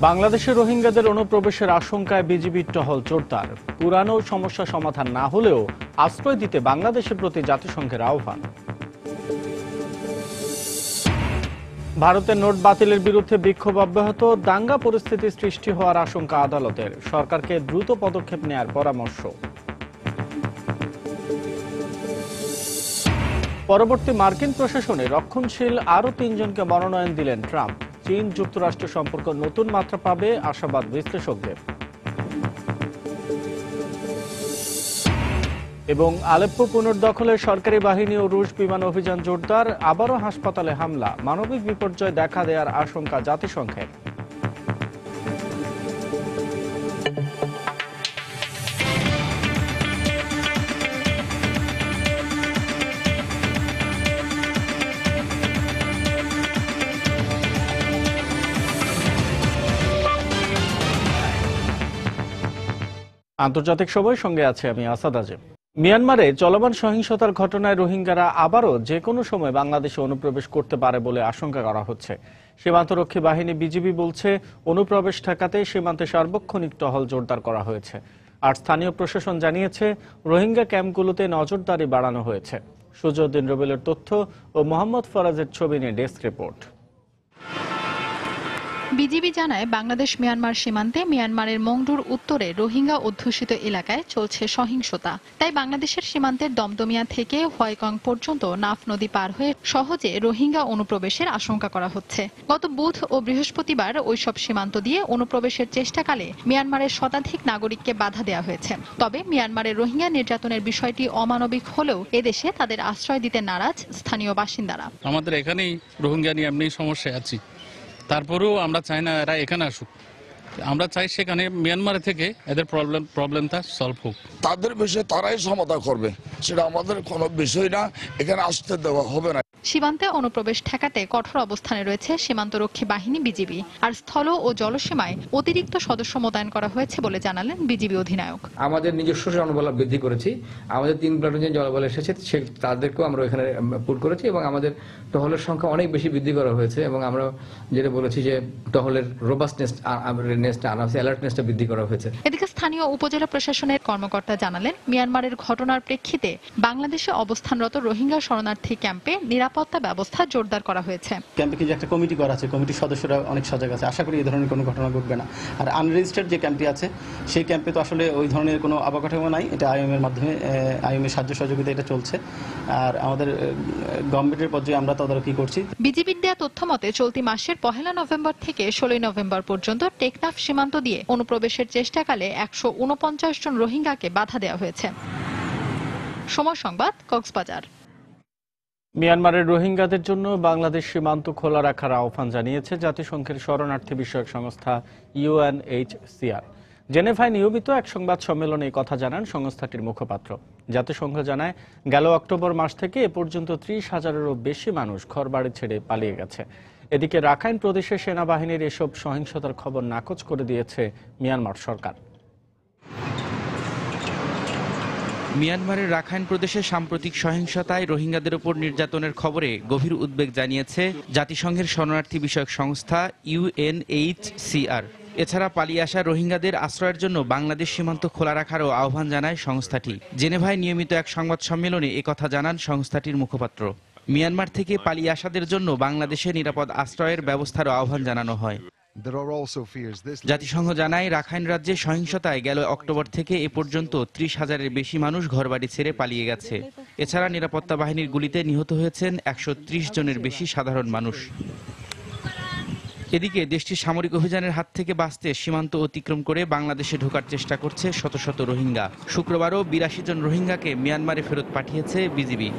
বাংলাদেশে রোহিঙ্গাদের অনুপ্রবেশের আশঙ্কায় বিজিবির টহল জোরদার। পুরানো সমস্যা সমাধান না হলেও আশ্রয় দিতে বাংলাদেশের প্রতি জাতিসংঘের আহ্বান। ভারতের নোট বাতিলের বিরুদ্ধে বিক্ষোভ অব্যাহত, দাঙ্গা পরিস্থিতি সৃষ্টি হওয়ার আশঙ্কা আদালতের, সরকারকে দ্রুত পদক্ষেপ নেয়ার পরামর্শ। পরবর্তী মার্কিন প্রশাসনে রক্ষণশীল আরও ৩ জনকে মনোনয়ন দিলেন ট্রাম্প। চীন যুক্তরাষ্ট্র সম্পর্ক নতুন মাত্রা পাবে, আশাবাদ বিশ্লেষকদের। এবং আলেপ্পো পুনর্দখলে সরকারি বাহিনী ও রুশ বিমান অভিযান জোরদার, আবারও হাসপাতালে হামলা, মানবিক বিপর্যয় দেখা দেওয়ার আশঙ্কা জাতিসংঘের। আন্তর্জাতিক সময়ের সঙ্গে আছে আমি আসাদ আজম। মিয়ানমারে চলমান সহিংসতার ঘটনায় রোহিঙ্গারা আবারও যে কোনো সময় বাংলাদেশে অনুপ্রবেশ করতে পারে বলে আশঙ্কা করা হচ্ছে। সীমান্তরক্ষী বাহিনী বিজিবি বলছে, অনুপ্রবেশ ঠেকাতে সীমান্তে সার্বক্ষণিক টহল জোরদার করা হয়েছে। আর স্থানীয় প্রশাসন জানিয়েছে, রোহিঙ্গা ক্যাম্পগুলোতে নজরদারি বাড়ানো হয়েছে। সুজউদ্দিন রুবেলের তথ্য ও মোহাম্মদ ফরাজের ছবি নিয়ে ডেস্ক রিপোর্ট। বিজিবি জানায়, বাংলাদেশ মিয়ানমার সীমান্তে মিয়ানমারের মংডুর উত্তরে রোহিঙ্গা অধ্যুষিত এলাকায় চলছে সহিংসতা। তাই বাংলাদেশের সীমান্তের দমদমিয়া থেকে হোয়াইকং পর্যন্ত নাফ নদী পার হয়ে সহজে রোহিঙ্গা অনুপ্রবেশের আশঙ্কা করা হচ্ছে। গত বুধ ও বৃহস্পতিবার ওইসব সীমান্ত দিয়ে অনুপ্রবেশের চেষ্টাকালে মিয়ানমারের শতাধিক নাগরিককে বাধা দেওয়া হয়েছে। তবে মিয়ানমারের রোহিঙ্গা নির্যাতনের বিষয়টি অমানবিক হলেও এদেশে তাদের আশ্রয় দিতে নারাজ স্থানীয় বাসিন্দারা। আমাদের এখানেই রোহিঙ্গা নিয়ে এমনি সমস্যা আছি, তারপরেও আমরা চাই না এরা এখানে আসুক। আমরা চাই সেখানে মিয়ানমার থেকে এদের প্রবলেমটা সলভ হোক। তাদের বিষয়ে তারাই সমাধান করবে, সেটা আমাদের কোনো বিষয় না, এখানে আসতে দেওয়া হবে না। সীমান্তে অনুপ্রবেশ ঠেকাতে কঠোর অবস্থানে রয়েছে সীমান্তরক্ষী বাহিনী বিজিবি। আর স্থল ও জলসীমায় অতিরিক্ত সদস্য মোতায়েন করা হয়েছে বলে জানালেন বিজিবি অধিনায়ক। আমাদের নিজস্ব জনবল বৃদ্ধি করেছি, আমাদের 3 প্লাটুন জনবল এসেছে, তাদেরকেও আমরা এখানে পুট করেছি এবং আমাদের টহলের সংখ্যা অনেক বেশি বৃদ্ধি করা হয়েছে। এবং আমরা যেটা বলেছি যে টহলের অ্যালার্টনেসটা বৃদ্ধি করা হয়েছে। এদিকে স্থানীয় উপজেলা প্রশাসনের কর্মকর্তা জানালেন, মিয়ানমারের ঘটনার প্রেক্ষিতে বাংলাদেশে অবস্থানরত রোহিঙ্গা শরণার্থী ক্যাম্পে নিরাপত্তা ব্যবস্থা জোরদার করা হয়েছে। ক্যাম্পে যে একটা কমিটি করা আছে, কমিটির সদস্যরা অনেক সজাগ আছে, আশা করি এই ধরনের কোনো ঘটনা ঘটবে না। আর আনরেজিস্টার্ড যে ক্যাম্পটি আছে, সেই ক্যাম্পে তো আসলে ওই ধরনের কোনো অবকাঠামো নাই। এটা আইএমের মাধ্যমে, আইএমের সাহায্য সহযোগিতা এটা চলছে। আর আমাদের গভর্নমেন্টের পর্যায়ে আমরা তদারকি করছি। বিজিবির দেয়া তথ্য মতে চলতি মাসের 1 নভেম্বর থেকে 16 নভেম্বর পর্যন্ত টেকনাফ সীমান্ত দিয়ে অনুপ্রবেশের চেষ্টাকালে 149 জন রোহিঙ্গাকে বাধা দেওয়া হয়েছে। সময় সংবাদ, কক্সবাজার। মিয়ানমারের রোহিঙ্গাদের জন্য বাংলাদেশ সীমান্ত খোলা রাখার আহ্বান জানিয়েছে জাতিসংঘের শরণার্থী বিষয়ক সংস্থা UNHCR। জেনেভায় নিয়মিত এক সংবাদ সম্মেলনে এই কথা জানান সংস্থাটির মুখপাত্র। জাতিসংঘ জানায়, গেল অক্টোবর মাস থেকে এ পর্যন্ত 30,000-এরও বেশি মানুষ ঘরবাড়ি ছেড়ে পালিয়ে গেছে। এদিকে রাখাইন প্রদেশে সেনাবাহিনীর এসব সহিংসতার খবর নাকচ করে দিয়েছে মিয়ানমার সরকার। মিয়ানমারের রাখাইন প্রদেশে সাম্প্রতিক সহিংসতায় রোহিঙ্গাদের উপর নির্যাতনের খবরে গভীর উদ্বেগ জানিয়েছে জাতিসংঘের শরণার্থী বিষয়ক সংস্থা UNHCR। এছাড়া পালিয়ে আসা রোহিঙ্গাদের আশ্রয়ের জন্য বাংলাদেশ সীমান্ত খোলা রাখারও আহ্বান জানায় সংস্থাটি। জেনেভায় নিয়মিত এক সংবাদ সম্মেলনে একথা জানান সংস্থাটির মুখপাত্র। মিয়ানমার থেকে পালিয়ে আসাদের জন্য বাংলাদেশে নিরাপদ আশ্রয়ের ব্যবস্থারও আহ্বান জানানো হয়। জাতিসংঘ জানায়, রাখাইন রাজ্যে সহিংসতায় গেল অক্টোবর থেকে এ পর্যন্ত 30,000-এর বেশি মানুষ ঘরবাড়ি ছেড়ে পালিয়ে গেছে। এছাড়া নিরাপত্তা বাহিনীর গুলিতে নিহত হয়েছেন 130 জনের বেশি সাধারণ মানুষ। এদিকে দেশটির সামরিক অভিযানের হাত থেকে বাঁচতে সীমান্ত অতিক্রম করে বাংলাদেশে ঢোকার চেষ্টা করছে শত শত রোহিঙ্গা। শুক্রবারও 82 জন রোহিঙ্গাকে মিয়ানমারে ফেরত পাঠিয়েছে বিজিবি।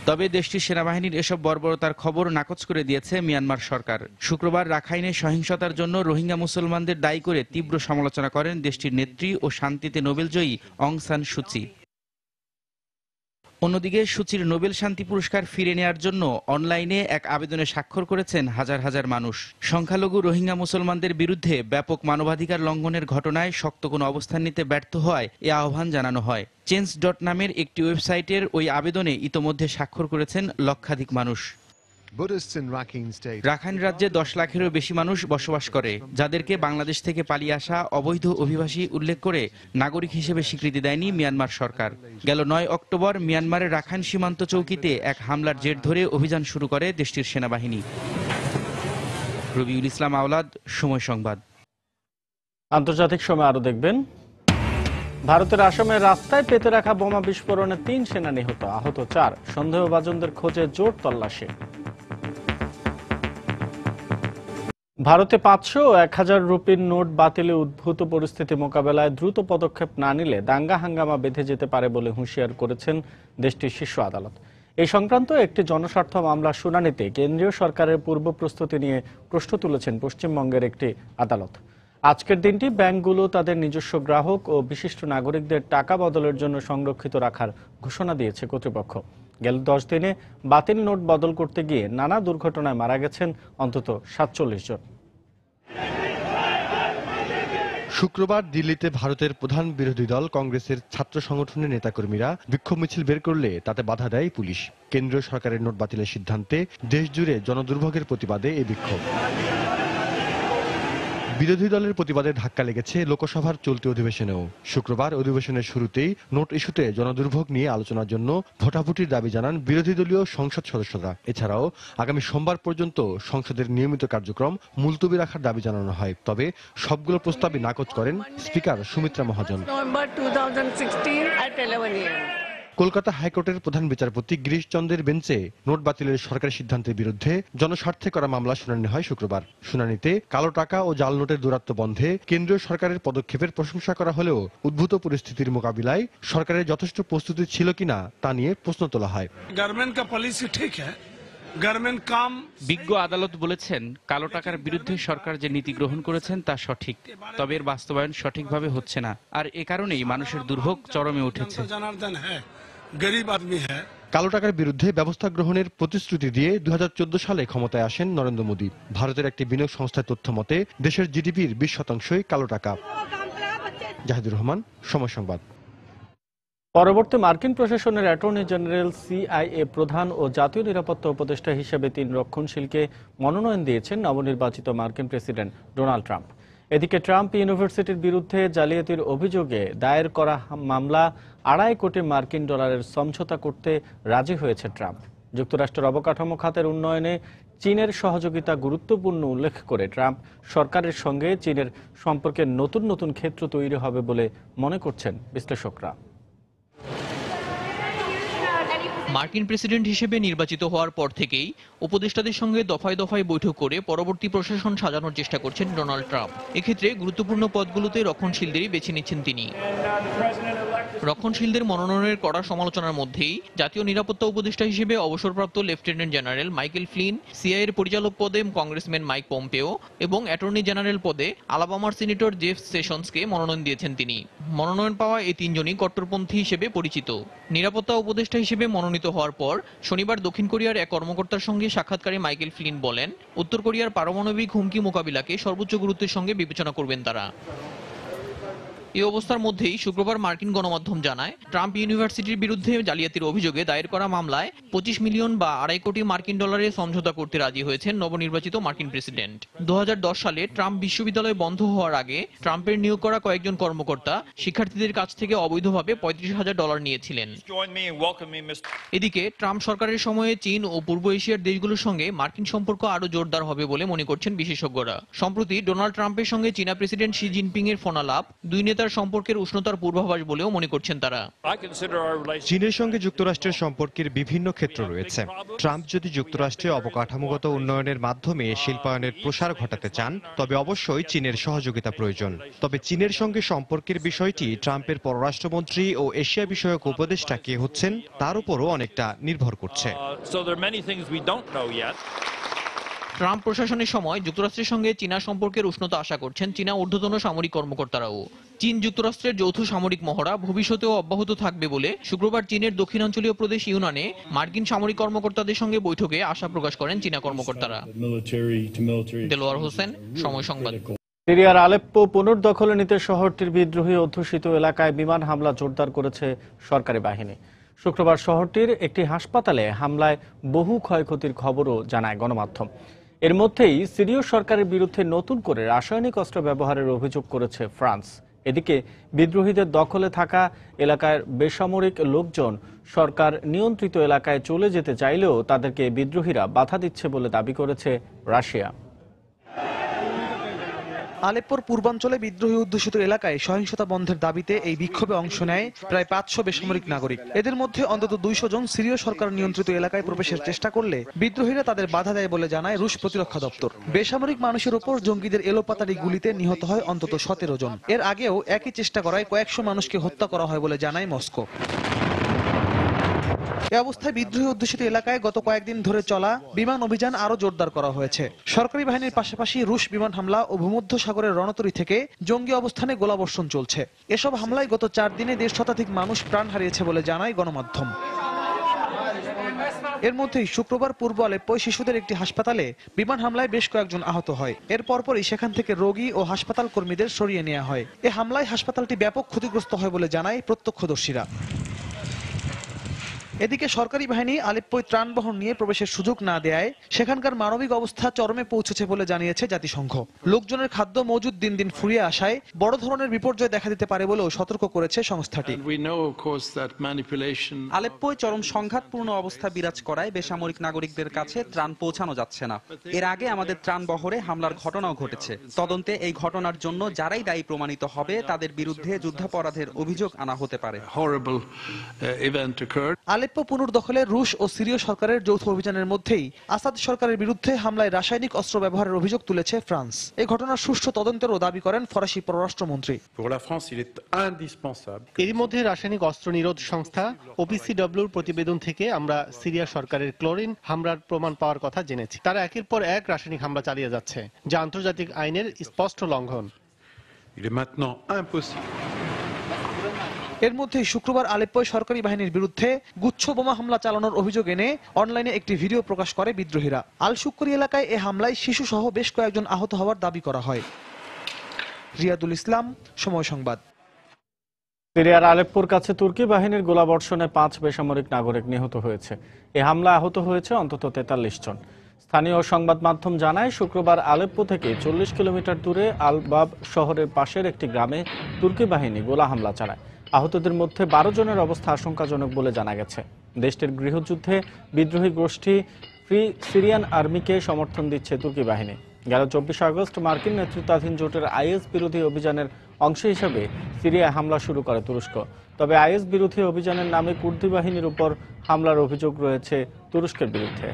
তবে দেশটির সেনাবাহিনীর এসব বর্বরতার খবর নাকচ করে দিয়েছে মিয়ানমার সরকার। শুক্রবার রাখাইনে সহিংসতার জন্য রোহিঙ্গা মুসলমানদের দায়ী করে তীব্র সমালোচনা করেন দেশটির নেত্রী ও শান্তিতে নোবেলজয়ী অং সান সুচি। অন্যদিকে সুচির নোবেল শান্তি পুরস্কার ফিরে নেয়ার জন্য অনলাইনে এক আবেদনে স্বাক্ষর করেছেন হাজার হাজার মানুষ। সংখ্যালঘু রোহিঙ্গা মুসলমানদের বিরুদ্ধে ব্যাপক মানবাধিকার লঙ্ঘনের ঘটনায় শক্ত কোনো অবস্থান নিতে ব্যর্থ হওয়ায় এ আহ্বান জানানো হয়। চেঞ্জ নামের একটি ওয়েবসাইটের ওই আবেদনে ইতোমধ্যে স্বাক্ষর করেছেন লক্ষাধিক মানুষ। রাখাইন রাজ্যে 10 লাখেরও বেশি মানুষ বসবাস করে, যাদেরকে বাংলাদেশ থেকে পালিয়ে আসা অবৈধ অভিবাসী উল্লেখ করে নাগরিক হিসেবে স্বীকৃতি দেয়নি মিয়ানমার সরকার। গেল 9 অক্টোবর মিয়ানমারের রাখাইন সীমান্ত চৌকিতে এক হামলার জের ধরে অভিযান শুরু করে দেশটির সেনাবাহিনী। রবিউল ইসলাম আওলাদ, সময় সংবাদ। আন্তর্জাতিক সময় আরো দেখবেন, ভারতের আসামের রাস্তায় পেতে রাখা বোমা বিস্ফোরণে 3 সেনা নিহত, আহত 4, সন্দেহভাজনদের খোঁজে জোর তল্লাশি। ভারতে 500 ও 1000 রুপির নোট বাতিলে উদ্ভূত পরিস্থিতি মোকাবেলায় দ্রুত পদক্ষেপ না নিলে দাঙ্গা হাঙ্গামা বেঁধে যেতে পারে বলে হুঁশিয়ার করেছেন দেশটির শীর্ষ আদালত। এই সংক্রান্ত একটি জনস্বার্থ মামলার শুনানিতে কেন্দ্রীয় সরকারের পূর্ব প্রস্তুতি নিয়ে প্রশ্ন তুলেছেন পশ্চিমবঙ্গের একটি আদালত। আজকের দিনটি ব্যাংকগুলো তাদের নিজস্ব গ্রাহক ও বিশিষ্ট নাগরিকদের টাকা বদলের জন্য সংরক্ষিত রাখার ঘোষণা দিয়েছে কর্তৃপক্ষ। গেল 10 দিনে বাতিল নোট বদল করতে গিয়ে নানা দুর্ঘটনায় মারা গেছেন অন্তত 47 জন। শুক্রবার দিল্লিতে ভারতের প্রধান বিরোধী দল কংগ্রেসের ছাত্র সংগঠনের নেতাকর্মীরা বিক্ষোভ মিছিল বের করলে তাতে বাধা দেয় পুলিশ। কেন্দ্রীয় সরকারের নোট বাতিলের সিদ্ধান্তে দেশজুড়ে জনদুর্ভোগের প্রতিবাদে এই বিক্ষোভ। বিরোধী দলের প্রতিবাদে ধাক্কা লেগেছে লোকসভার চলতি অধিবেশনেও। শুক্রবার অধিবেশনের শুরুতেই নোট ইস্যুতে জনদুর্ভোগ নিয়ে আলোচনার জন্য ভোটাভুটির দাবি জানান বিরোধী দলীয় সংসদ সদস্যরা। এছাড়াও আগামী সোমবার পর্যন্ত সংসদের নিয়মিত কার্যক্রম মুলতবি রাখার দাবি জানানো হয়। তবে সবগুলো প্রস্তাবই নাকচ করেন স্পিকার সুমিত্রা মহাজন। কলকাতা হাইকোর্টের প্রধান বিচারপতি গিরিশ চন্দ্রের বেঞ্চে নোট বাতিলের সরকারি সিদ্ধান্তের বিরুদ্ধে জনস্বার্থে করা মামলা শুনানি হয় শুক্রবার। শুনানিতে কালো টাকা ও জাল নোটের দূরত্ব বন্ধে কেন্দ্রীয় সরকারের পদক্ষেপের প্রশংসা করা হলেও উদ্ভূত পরিস্থিতির মোকাবিলায় সরকারের যথেষ্ট প্রস্তুতি ছিল কিনা তা নিয়ে প্রশ্ন তোলা হয়। বিজ্ঞ আদালত বলেছেন, কালো টাকার বিরুদ্ধে সরকার যে নীতি গ্রহণ করেছেন তা সঠিক, তবে এর বাস্তবায়ন সঠিকভাবে হচ্ছে না, আর এ কারণেই মানুষের দুর্ভোগ চরমে উঠেছে। কালো টাকার বিরুদ্ধে ব্যবস্থা গ্রহণের প্রতিশ্রুতি দিয়ে 2014 সালে ক্ষমতায় আসেন নরেন্দ্র মোদী। ভারতের একটি বিনিয়োগ সংস্থার তথ্য মতে দেশের জিডিপির 20% কালো টাকা। জাহিদুর রহমান, সময় সংবাদ। পরবর্তী মার্কিন প্রশাসনের অ্যাটর্নি জেনারেল, CIA প্রধান ও জাতীয় নিরাপত্তা উপদেষ্টা হিসেবে 3 রক্ষণশীলকে মনোনয়ন দিয়েছেন নবনির্বাচিত মার্কিন প্রেসিডেন্ট ডোনাল্ড ট্রাম্প। এদিকে ট্রাম্প ইউনিভার্সিটির বিরুদ্ধে জালিয়াতির অভিযোগে দায়ের করা মামলা $2.5 কোটি মার্কিন ডলারের সমঝোতা করতে রাজি হয়েছে ট্রাম্প। যুক্তরাষ্ট্রের অবকাঠামো খাতের উন্নয়নে চীনের সহযোগিতা গুরুত্বপূর্ণ উল্লেখ করে ট্রাম্প সরকারের সঙ্গে চীনের সম্পর্কের নতুন নতুন ক্ষেত্র তৈরি হবে বলে মনে করছেন বিশ্লেষকরা। মার্কিন প্রেসিডেন্ট হিসেবে নির্বাচিত হওয়ার পর থেকেই উপদেষ্টাদের সঙ্গে দফায় দফায় বৈঠক করে পরবর্তী প্রশাসন সাজানোর চেষ্টা করছেন ডোনাল্ড ট্রাম্প। এক্ষেত্রে গুরুত্বপূর্ণ পদগুলোতে রক্ষণশীলদেরই বেছে নিচ্ছেন তিনি। রক্ষণশীলদের মনোনয়নের কড়া সমালোচনার মধ্যেই জাতীয় নিরাপত্তা উপদেষ্টা হিসেবে অবসরপ্রাপ্ত lieutenant general Michael Flynn, CIA এর পরিচালক পদে কংগ্রেসম্যান মাইক পম্পেও এবং অ্যাটর্নি জেনারেল পদে আলাবামার সিনেটর জেফ সেশনসকে মনোনয়ন দিয়েছেন তিনি। মনোনয়ন পাওয়া এই 3 জনই কট্টরপন্থী হিসেবে পরিচিত। নিরাপত্তা উপদেষ্টা হিসেবে মনোনীত হওয়ার পর শনিবার দক্ষিণ কোরিয়ার এক কর্মকর্তার সঙ্গে সাক্ষাৎকারে মাইকেল ফ্লিন বলেন, উত্তর কোরিয়ার পারমাণবিক হুমকি মোকাবিলাকে সর্বোচ্চ গুরুত্বের সঙ্গে বিবেচনা করবেন তারা। এই অবস্থার মধ্যেই শুক্রবার মার্কিন গণমাধ্যম জানায়, ট্রাম্প ইউনিভার্সিটির বিরুদ্ধে জালিয়াতির অভিযোগে দায়ের করা মামলায় 25 মিলিয়ন বা $2.5 কোটি মার্কিন ডলারের সমঝোতা করতে রাজি হয়েছেন নবনির্বাচিত মার্কিন প্রেসিডেন্ট। 2010 সালে ট্রাম্প বিশ্ববিদ্যালয় বন্ধ হওয়ার আগে ট্রাম্পের নিয়োগ করা কয়েকজন কর্মকর্তা শিক্ষার্থীদের কাছ থেকে অবৈধভাবে $35,000 নিয়েছিলেন। এদিকে ট্রাম্প সরকারের সময়ে চীন ও পূর্ব এশিয়ার দেশগুলোর সঙ্গে মার্কিন সম্পর্ক আরো জোরদার হবে বলে মনে করছেন বিশেষজ্ঞরা। সম্প্রতি ডোনাল্ড ট্রাম্পের সঙ্গে চীনা প্রেসিডেন্ট শি জিনপিং এর ফোনালাপ দুই নেতার সম্পর্কের উষ্ণতার পূর্বাভাস বলেও মনে করছেন তারা। চীনের সঙ্গে যুক্তরাষ্ট্রের সম্পর্কের বিভিন্ন ক্ষেত্র রয়েছে। ট্রাম্প যদি যুক্তরাষ্ট্রে অবকাঠামোগত উন্নয়নের মাধ্যমে শিল্পায়নের প্রসার ঘটাতে চান, তবে অবশ্যই চীনের সহযোগিতা প্রয়োজন। তবে চীনের সঙ্গে সম্পর্কের বিষয়টি ট্রাম্পের পররাষ্ট্রমন্ত্রী ও এশিয়া বিষয়ক উপদেষ্টা কে হচ্ছেন তার উপরও অনেকটা নির্ভর করছে। ট্রাম্প প্রশাসনের সময় যুক্তরাষ্ট্রের সঙ্গে চীনা সম্পর্কের উষ্ণতা আশা করছেন চীনা ঊর্ধ্বতন সামরিক কর্মকর্তারাও। চীন যুক্তরাষ্ট্রের যৌথ সামরিক মহড়া ভবিষ্যতেও অব্যাহত থাকবে বলে শুক্রবার চীনের দক্ষিণাঞ্চলীয় প্রদেশ ইউনানে মার্কিন সামরিক কর্মকর্তাদের সঙ্গে বৈঠকে আশা প্রকাশ করেন চীনা কর্মকর্তারা। দেলোয়ার হোসেন, সময় সংবাদ। সিরিয়ার আলেপ্পো পুনর্দখলে নিতে শহরটির বিদ্রোহী অধ্যুষিত এলাকায় বিমান হামলা জোরদার করেছে সরকারি বাহিনী। শুক্রবার শহরটির একটি হাসপাতালে হামলায় বহু ক্ষয়ক্ষতির খবরও জানায় গণমাধ্যম। এর মধ্যেই সিরীয় সরকারের বিরুদ্ধে নতুন করে রাসায়নিক অস্ত্র ব্যবহারের অভিযোগ করেছে ফ্রান্স। এদিকে বিদ্রোহীদের দখলে থাকা এলাকার বেসামরিক লোকজন সরকার নিয়ন্ত্রিত এলাকায় চলে যেতে চাইলেও তাদেরকে বিদ্রোহীরা বাধা দিচ্ছে বলে দাবি করেছে রাশিয়া। আলেপ্পোর পূর্বাঞ্চলে বিদ্রোহী অধ্যুষিত এলাকায় সহিংসতা বন্ধের দাবিতে এই বিক্ষোভে অংশ নেয় প্রায় 500 বেসামরিক নাগরিক। এদের মধ্যে অন্তত 200 জন সিরীয় সরকার নিয়ন্ত্রিত এলাকায় প্রবেশের চেষ্টা করলে বিদ্রোহীরা তাদের বাধা দেয় বলে জানায় রুশ প্রতিরক্ষা দপ্তর। বেসামরিক মানুষের উপর জঙ্গিদের এলোপাতাড়ি গুলিতে নিহত হয় অন্তত 17 জন। এর আগেও একই চেষ্টা করায় কয়েকশো মানুষকে হত্যা করা হয় বলে জানায় মস্কো। এ অবস্থায় বিদ্রোহী অধ্যুষিত এলাকায় গত কয়েকদিন ধরে চলা বিমান অভিযান আরো জোরদার করা হয়েছে। সরকারি বাহিনীর পাশাপাশি রুশ বিমান হামলা ও ভূমধ্য সাগরের রণতরী থেকে জঙ্গি অবস্থানে গোলাবর্ষণ চলছে। এসব হামলায় গত 4 দিনে 1.5 শতাধিক মানুষ প্রাণ হারিয়েছে বলে জানায় গণমাধ্যম। এর মধ্যেই শুক্রবার পূর্ব আলেপ্পোয় শিশুদের একটি হাসপাতালে বিমান হামলায় বেশ কয়েকজন আহত হয়। এর পরপরই সেখান থেকে রোগী ও হাসপাতাল কর্মীদের সরিয়ে নেওয়া হয়। এ হামলায় হাসপাতালটি ব্যাপক ক্ষতিগ্রস্ত হয় বলে জানায় প্রত্যক্ষদর্শীরা। এদিকে সরকারি বাহিনী আলেপ্পোয় ত্রাণ বহন নিয়ে প্রবেশের সুযোগ না দেয়ায় সেখানকার মানবিক অবস্থা চরমে পৌঁছেছে বলে জানিয়েছে জাতিসংঘ। লোকজনের খাদ্য মজুদ দিন দিন ফুরিয়ে আসায় বড় ধরনের বিপর্যয় দেখা দিতে পারে বলেও সতর্ক করেছে সংস্থাটি। আলেপ্পোয় চরম সংঘাতপূর্ণ অবস্থা বিরাজ করায় বেসামরিক নাগরিকদের কাছে ত্রাণ পৌঁছানো যাচ্ছে না। এর আগে আমাদের ত্রাণ বহরে হামলার ঘটনাও ঘটেছে। তদন্তে এই ঘটনার জন্য যারাই দায়ী প্রমাণিত হবে তাদের বিরুদ্ধে যুদ্ধাপরাধের অভিযোগ আনা হতে পারে। আলেপ্পো পুনর্দখলে রুশ ও সিরীয় সরকারের যৌথ অভিযানের মধ্যেই আসাদ সরকারের বিরুদ্ধে হামলায় রাসায়নিক অস্ত্র ব্যবহারের অভিযোগ তুলেছে ফ্রান্স। এই ঘটনার সুষ্ঠু তদন্তেরও দাবি করেন ফরাসি পররাষ্ট্রমন্ত্রী। এরই মধ্যে রাসায়নিক অস্ত্র নিরোধ সংস্থা ওপিসিডব্লিউর প্রতিবেদন থেকে আমরা সিরিয়া সরকারের ক্লোরিন হামলার প্রমাণ পাওয়ার কথা জেনেছি। তারা একের পর এক রাসায়নিক হামলা চালিয়ে যাচ্ছে, যা আন্তর্জাতিক আইনের স্পষ্ট লঙ্ঘন। এর মধ্যেই শুক্রবার আলেপ্পোয় সরকারি বাহিনীর বিরুদ্ধে গুচ্ছ বোমা হামলা চালানোর অভিযোগ এনে অনলাইনে একটি ভিডিও প্রকাশ করে বিদ্রোহীরা। আল শুক্করি এলাকায় এ হামলায় শিশু সহ বেশ কয়েকজন আহত হওয়ার দাবি করা হয়। রিয়াদুল ইসলাম, সময় সংবাদ। সিরিয়ার আলেপ্পোর কাছে তুর্কি বাহিনীর গোলাবর্ষণে 5 বেসামরিক নাগরিক নিহত হয়েছে। এ হামলায় আহত হয়েছে অন্তত 43 জন। স্থানীয় সংবাদ মাধ্যম জানায় শুক্রবার আলেপ্পো থেকে 40 কিলোমিটার দূরে আল-বাব শহরের পাশের একটি গ্রামে তুর্কি বাহিনী গোলা হামলা চালায়। আহতদের মধ্যে 12 জনের অবস্থা আশঙ্কাজনক বলে জানা গেছে। দেশটির গৃহযুদ্ধে বিদ্রোহী গোষ্ঠী ফ্রি সিরিয়ান আর্মিকে সমর্থন দিচ্ছে তুর্কি বাহিনী। গেল 24 আগস্ট মার্কিন নেতৃত্বাধীন জোটের আইএস বিরোধী অভিযানের অংশ হিসেবে সিরিয়ায় হামলা শুরু করে তুরস্ক। তবে আইএস বিরোধী অভিযানের নামে কুর্দি বাহিনীর উপর হামলার অভিযোগ রয়েছে তুরস্কের বিরুদ্ধে।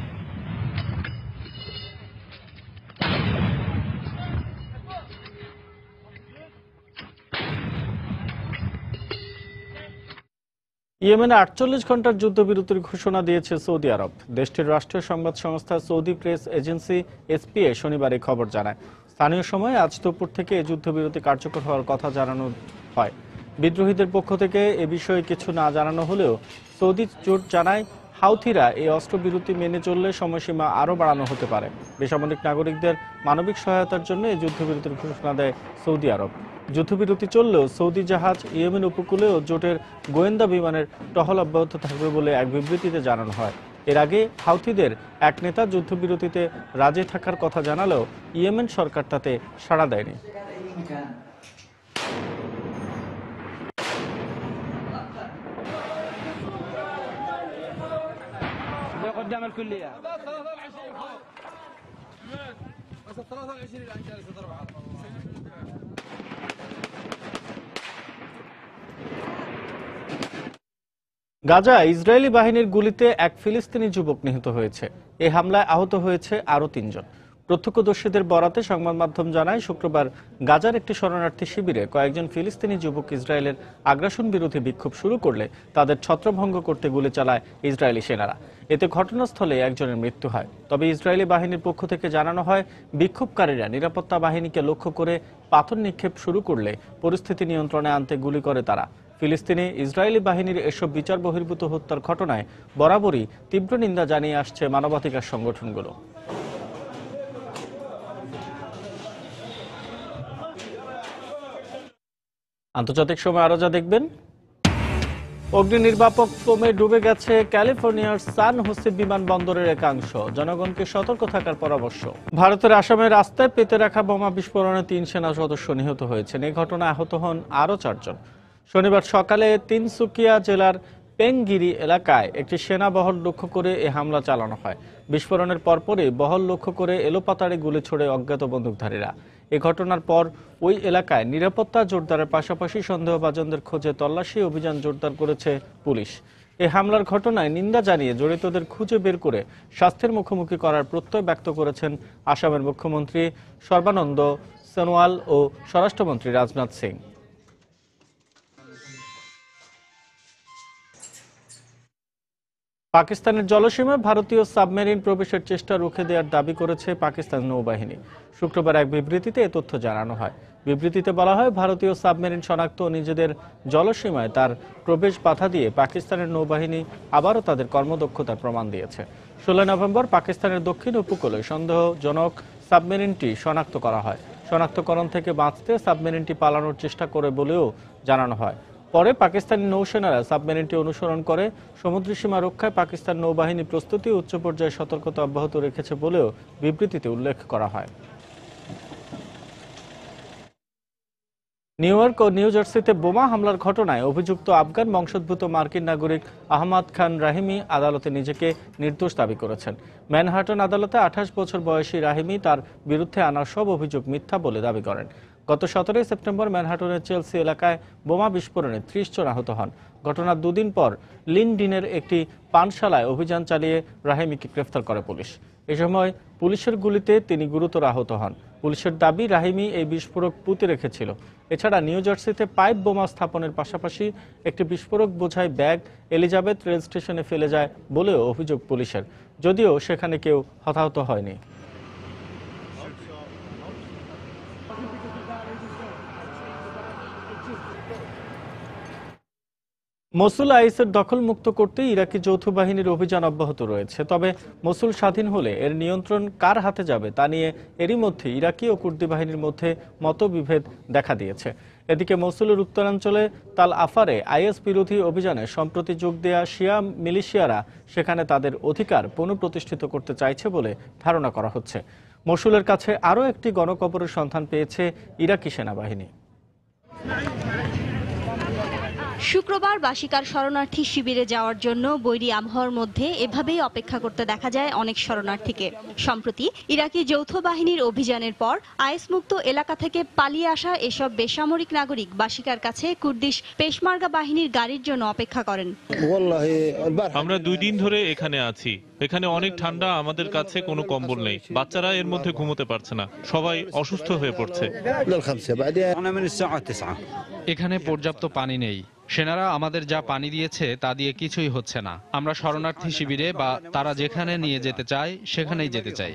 ইয়েমেনে 48 ঘন্টার যুদ্ধবিরতির ঘোষণা দিয়েছে সৌদি আরব। দেশটির রাষ্ট্রীয় সংবাদ সংস্থা সৌদি প্রেস এজেন্সি এসপিএ শনিবার এই খবর জানায়। স্থানীয় সময় আজ দুপুর থেকে এই যুদ্ধবিরতি কার্যকর হওয়ার কথা জানানো হয়। বিদ্রোহীদের পক্ষ থেকে এ বিষয়ে কিছু না জানানো হলেও সৌদি জোট জানায় হাউথিরা এই অস্ত্রবিরতি মেনে চললে সময়সীমা আরও বাড়ানো হতে পারে। বেসামরিক নাগরিকদের মানবিক সহায়তার জন্য এই যুদ্ধবিরতির ঘোষণা দেয় সৌদি আরব। যুদ্ধবিরতি চললেও সৌদি জাহাজ ইয়েমেন উপকূলে ও জোটের গোয়েন্দা বিমানের টহল অব্যাহত থাকবে বলে এক বিবৃতিতে জানানো হয়। এর আগে হাউথিদের এক নেতা যুদ্ধবিরতিতে রাজি থাকার কথা জানালেও ইয়েমেন সরকার তাতে সাড়া দেয়নি। গাজা ইসরায়েলি বাহিনীর গুলিতে এক ফিলিস্তিনি যুবক নিহত হয়েছে। এই হামলায় আহত হয়েছে আরও 3 জন। প্রত্যক্ষদর্শীদের বরাতে সংবাদ মাধ্যম জানায় শুক্রবার গাজার একটি শরণার্থী শিবিরে কয়েকজন ফিলিস্তিনি যুবক ইসরায়েলের আগ্রাসন বিরোধী বিক্ষোভ শুরু করলে তাদের ছত্রভঙ্গ করতে গুলি চালায় ইসরায়েলি সেনারা। এতে ঘটনাস্থলে একজনের মৃত্যু হয়। তবে ইসরায়েলি বাহিনীর পক্ষ থেকে জানানো হয় বিক্ষোভকারীরা নিরাপত্তা বাহিনীকে লক্ষ্য করে পাথর নিক্ষেপ শুরু করলে পরিস্থিতি নিয়ন্ত্রণে আনতে গুলি করে তারা। ফিলিস্তিনি ইসরায়েলি বাহিনীর এসব বিচার বহির্ভূত হত্যার ঘটনায় বরাবরই তীব্র নিন্দা জানিয়ে আসছে মানবাধিকার সংগঠনগুলো। আন্তর্জাতিক সময় আরো যা দেখবেন। অগ্নি নির্বাপক ফোমে ডুবে গেছে ক্যালিফোর্নিয়ার সান হোসে বিমানবন্দরের একাংশ, জনগণকে সতর্ক থাকার পরামর্শ। ভারতের আসামের রাস্তায় পেতে রাখা বোমা বিস্ফোরণে 3 সেনা সদস্য নিহত হয়েছেন। এই ঘটনায় আহত হন আরও 4 জন। শনিবার সকালে তিনসুকিয়া জেলার পেংগিরি এলাকায় একটি সেনা বহর লক্ষ্য করে এ হামলা চালানো হয়। বিস্ফোরণের পরপরই বহর লক্ষ্য করে এলোপাতাড়ি গুলি ছোড়ে অজ্ঞাত বন্দুকধারীরা। এ ঘটনার পর ওই এলাকায় নিরাপত্তা জোরদারের পাশাপাশি সন্দেহভাজনদের খোঁজে তল্লাশি অভিযান জোরদার করেছে পুলিশ। এই হামলার ঘটনায় নিন্দা জানিয়ে জড়িতদের খুঁজে বের করে শাস্তির মুখোমুখি করার প্রত্যয় ব্যক্ত করেছেন আসামের মুখ্যমন্ত্রী সর্বানন্দ সোনোয়াল ও স্বরাষ্ট্রমন্ত্রী রাজনাথ সিং। পাকিস্তানের জলসীমায় ভারতীয় সাবমেরিন প্রবেশের চেষ্টা রুখে দেওয়ার দাবি করেছে পাকিস্তান নৌবাহিনী। শুক্রবার এক বিবৃতিতে এ তথ্য জানানো হয়। বিবৃতিতে বলা হয়, ভারতীয় সাবমেরিন শনাক্ত ও নিজেদের জলসীমায় তার প্রবেশ বাধা দিয়ে পাকিস্তানের নৌবাহিনী আবারও তাদের কর্মদক্ষতার প্রমাণ দিয়েছে। 16 নভেম্বর পাকিস্তানের দক্ষিণ উপকূলে সন্দেহজনক সাবমেরিনটি শনাক্ত করা হয়। শনাক্তকরণ থেকে বাঁচতে সাবমেরিনটি পালানোর চেষ্টা করে বলেও জানানো হয়। পরে পাকিস্তানি নৌসেনারা সাবমেরিনটি অনুসরণ করে সমুদ্র সীমা রক্ষায় পাকিস্তান নৌবাহিনী প্রস্তুতি উচ্চ পর্যায়ে সতর্কতা অব্যাহত রেখেছে বলেও বিবৃতিতে উল্লেখ করা হয়। নিউ ইয়র্ক ও নিউ জার্সিতে বোমা হামলার ঘটনায় অভিযুক্ত আফগান বংশোদ্ভূত মার্কিন নাগরিক আহমদ খান রাহিমি আদালতে নিজেকে নির্দোষ দাবি করেছেন। ম্যানহাটন আদালতে 28 বছর বয়সী রাহিমি তার বিরুদ্ধে আনা সব অভিযোগ মিথ্যা বলে দাবি করেন। গত 17 সেপ্টেম্বর ম্যানহাটনের চেলসি এলাকায় বোমা বিস্ফোরণে 30 জন আহত হন। ঘটনার দুদিন পর লিনডিনের একটি পানশালায় অভিযান চালিয়ে রাহিমিকে গ্রেফতার করে পুলিশ। এ সময় পুলিশের গুলিতে তিনি গুরুতর আহত হন। পুলিশের দাবি, রাহিমি এই বিস্ফোরক পুঁতে রেখেছিল। এছাড়া নিউ জার্সিতে পাইপ বোমা স্থাপনের পাশাপাশি একটি বিস্ফোরক বোঝাই ব্যাগ এলিজাবেথ রেল স্টেশনে ফেলে যায় বলেও অভিযোগ পুলিশের, যদিও সেখানে কেউ হতাহত হয়নি। মসুল আইএসের দখল মুক্ত করতে ইরাকি যৌথ বাহিনীর অভিযান অব্যাহত রয়েছে। তবে মসুল স্বাধীন হলে এর নিয়ন্ত্রণ কার হাতে যাবে তা নিয়ে এরই মধ্যে ইরাকি ও কুর্দি বাহিনীর মধ্যে মতবিভেদ দেখা দিয়েছে। এদিকে মসুলের উত্তরাঞ্চলে তাল আফারে আইএস বিরোধী অভিযানে সম্প্রতি যোগ দেয়া শিয়া মিলিশিয়ারা সেখানে তাদের অধিকার পুনঃপ্রতিষ্ঠিত করতে চাইছে বলে ধারণা করা হচ্ছে। মসুলের কাছে আরও একটি গণকবরের সন্ধান পেয়েছে ইরাকি সেনাবাহিনী। শুক্রবার বাসিকার শরণার্থী শিবিরে যাওয়ার জন্য বৈরী আবহাওয়ার মধ্যে এভাবেই অপেক্ষা করতে দেখা যায় অনেক শরণার্থীকে। সম্প্রতি ইরাকি যৌথ বাহিনীর অভিযানের পর আইএস মুক্ত এলাকা থেকে পালিয়ে আসা এসব বেসামরিক নাগরিক বাসিকার কাছে কুর্দিশ পেশমার্গা বাহিনীর গাড়ির জন্য অপেক্ষা করেন। আমরা 2 দিন ধরে এখানে আছি। এখানে অনেক ঠান্ডা, আমাদের কাছে কোনো কম্বল নেই। বাচ্চারা এর মধ্যে ঘুমোতে পারছে না, সবাই অসুস্থ হয়ে পড়ছে। এখানে পর্যাপ্ত পানি নেই। সেনারা আমাদের যা পানি দিয়েছে তা দিয়ে কিছুই হচ্ছে না। আমরা শরণার্থী শিবিরে বা তারা যেখানে নিয়ে যেতে চায় সেখানেই যেতে চাই।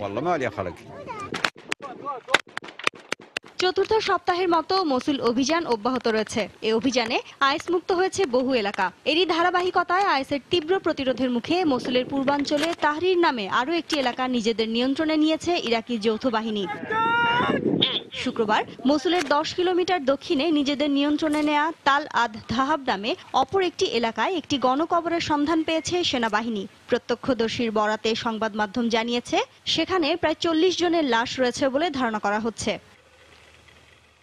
চতুর্থ সপ্তাহের মতো মসুল অভিযান অব্যাহত রয়েছে। এই অভিযানে আইএস মুক্ত হয়েছে বহু এলাকা। এরই ধারাবাহিকতায় আইএসের তীব্র প্রতিরোধের মুখে মসুলের পূর্বাঞ্চলে তাহরির নামে আরও একটি এলাকা নিজেদের নিয়ন্ত্রণে নিয়েছে ইরাকি যৌথ বাহিনী। শুক্রবার মসুলের 10 কিলোমিটার দক্ষিণে নিজেদের নিয়ন্ত্রণে নেয়া তাল আদ ধাহাব নামে অপর একটি এলাকায় একটি গণকবরের সন্ধান পেয়েছে সেনাবাহিনী। প্রত্যক্ষদর্শীর বরাতে সংবাদ মাধ্যম জানিয়েছে সেখানে প্রায় 40 জনের লাশ রয়েছে বলে ধারণা করা হচ্ছে।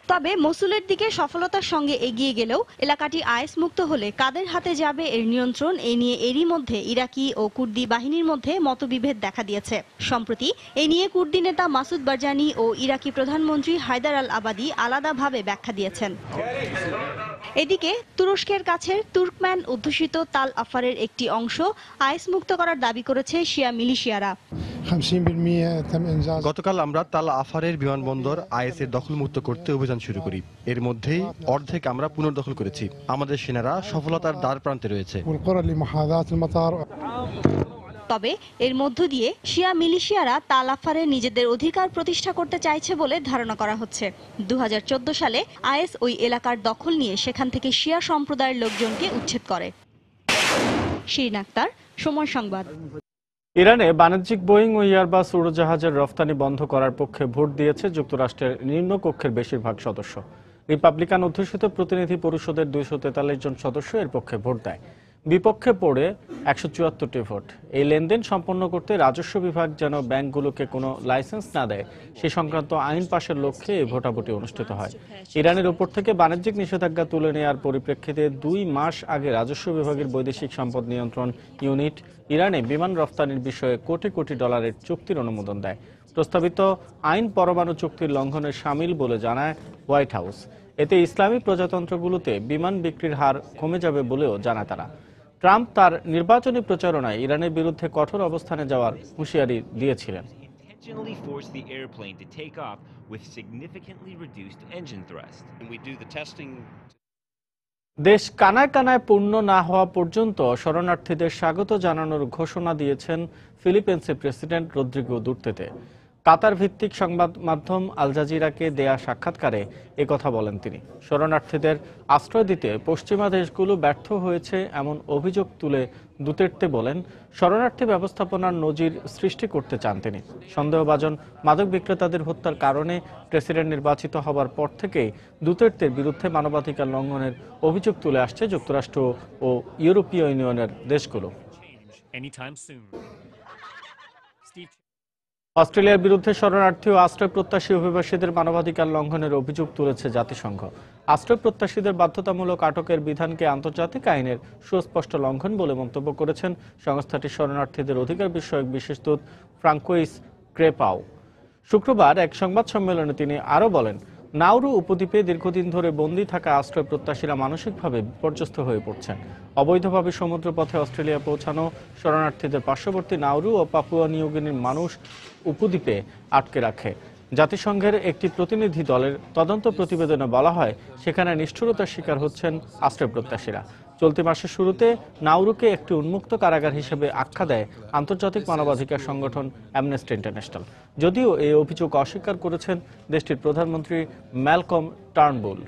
তবে মসুলের দিকে সফলতার সঙ্গে এগিয়ে গেলেও এলাকাটি আইএস মুক্ত হলে কাদের হাতে যাবে এর নিয়ন্ত্রণ, এ নিয়ে এরই মধ্যে ইরাকি ও কুর্দি বাহিনীর মধ্যে মতবিভেদ দেখা দিয়েছে। সম্প্রতি এ নিয়ে কুর্দি নেতা মাসুদ বারজানি ও ইরাকি প্রধানমন্ত্রী হায়দার আল আবাদি আলাদাভাবে ব্যাখ্যা দিয়েছেন। এদিকে তুরস্কের কাছের তুর্কম্যান অধ্যুষিত তাল আফারের একটি অংশ আইএস মুক্ত করার দাবি করেছে শিয়া মিলিশিয়ারা। গতকাল আমরা তাল আফারের বিমানবন্দর আইএসের দখলমুক্ত করতে অভিযান শুরু করি। এর মধ্যেই অর্ধেক আমরা পুনর্দখল করেছি। আমাদের সেনারা সফলতার দ্বার প্রান্তে রয়েছে। তবে এর মধ্য দিয়ে শিয়া মিলিশিয়ারা তাল আফারে নিজেদের অধিকার প্রতিষ্ঠা করতে চাইছে বলে ধারণা করা হচ্ছে। 2014 সালে আইএস ওই এলাকার দখল নিয়ে সেখান থেকে শিয়া সম্প্রদায়ের লোকজনকে উচ্ছেদ করে। শিরিন আক্তার, সময় সংবাদ। ইরানে বাণিজ্যিক বোয়িং ও এয়ারবাস উড়োজাহাজের রফতানি বন্ধ করার পক্ষে ভোট দিয়েছে যুক্তরাষ্ট্রের নিম্নকক্ষের বেশিরভাগ সদস্য। রিপাবলিকান অধ্যুষিত প্রতিনিধি পরিষদের 243 জন সদস্য এর পক্ষে ভোট দেয়। বিপক্ষে পড়ে 174টি ভোট। এই লেনদেন সম্পন্ন করতে রাজস্ব বিভাগ যেন ব্যাংকগুলোকে কোনো লাইসেন্স না দেয় সে সংক্রান্ত আইন পাশের লক্ষ্যে এই ভোটাভুটি অনুষ্ঠিত হয়। ইরানের উপর থেকে বাণিজ্যিক নিষেধাজ্ঞা তুলে নেওয়ার পরিপ্রেক্ষিতে 2 মাস আগে রাজস্ব বিভাগের বৈদেশিক সম্পদ নিয়ন্ত্রণ ইউনিট ইরানে বিমান রফতানির বিষয়ে কোটি কোটি ডলারের চুক্তির অনুমোদন দেয়। প্রস্তাবিত আইন পরমাণু চুক্তির লঙ্ঘনের শামিল বলে জানায় হোয়াইট হাউস। এতে ইসলামী প্রজাতন্ত্রগুলোতে বিমান বিক্রির হার কমে যাবে বলেও জানায় তারা। ট্রাম্প তার নির্বাচনী প্রচারণায় ইরানের বিরুদ্ধে কঠোর অবস্থানে যাওয়ার হুঁশিয়ারি দিয়েছিলেন। দেশ কানায় কানায় পূর্ণ না হওয়া পর্যন্ত শরণার্থীদের স্বাগত জানানোর ঘোষণা দিয়েছেন ফিলিপিন্সের প্রেসিডেন্ট রদ্রিগো দুর্তেতে। কাতার ভিত্তিক সংবাদ মাধ্যম আল জাজিরাকে দেয়া সাক্ষাৎকারে একথা বলেন তিনি। শরণার্থীদের আশ্রয় দিতে পশ্চিমা দেশগুলো ব্যর্থ হয়েছে এমন অভিযোগ তুলে দুতের্তে বলেন, শরণার্থী ব্যবস্থাপনার নজির সৃষ্টি করতে চান তিনি। সন্দেহভাজন মাদক বিক্রেতাদের হত্যার কারণে প্রেসিডেন্ট নির্বাচিত হবার পর থেকেই দুতের্তের বিরুদ্ধে মানবাধিকার লঙ্ঘনের অভিযোগ তুলে আসছে যুক্তরাষ্ট্র ও ইউরোপীয় ইউনিয়নের দেশগুলো। অস্ট্রেলিয়ার বিরুদ্ধে শরণার্থী ও আশ্রয় প্রত্যাশী অভিবাসীদের মানবাধিকার লঙ্ঘনের অভিযোগ তুলেছে জাতিসংঘ। আশ্রয় প্রত্যাশীদের বাধ্যতামূলক আটকের বিধানকে আন্তর্জাতিক আইনের সুস্পষ্ট লঙ্ঘন বলে মন্তব্য করেছেন সংস্থাটির শরণার্থীদের অধিকার বিষয়ক বিশেষ দূত ফ্রাঙ্কোইস ক্রেপাও। শুক্রবার এক সংবাদ সম্মেলনে তিনি আরও বলেন, নাউরু উপদ্বীপে দীর্ঘদিন ধরে বন্দী থাকা আশ্রয় প্রত্যাশীরা মানসিকভাবে বিপর্যস্ত হয়ে পড়ছেন। অবৈধভাবে সমুদ্রপথে অস্ট্রেলিয়া পৌঁছানো শরণার্থীদের পার্শ্ববর্তী নাউরু ও পাপুয়া নিউগিনির মানুষ উপদ্বীপে আটকে রাখে। জাতিসংঘের একটি প্রতিনিধি দলের তদন্ত প্রতিবেদনে বলা হয়, সেখানে নিষ্ঠুরতার শিকার হচ্ছেন আশ্রয় প্রত্যাশীরা। চলতি মাসের শুরুতে নাউরুকে একটি উন্মুক্ত কারাগার হিসেবে আখ্যা দেয় আন্তর্জাতিক মানবাধিকার সংগঠন অ্যামনেস্টি ইন্টারন্যাশনাল। যদিও এই অভিযোগ অস্বীকার করেছেন দেশটির প্রধানমন্ত্রী ম্যালকম টার্নবুল।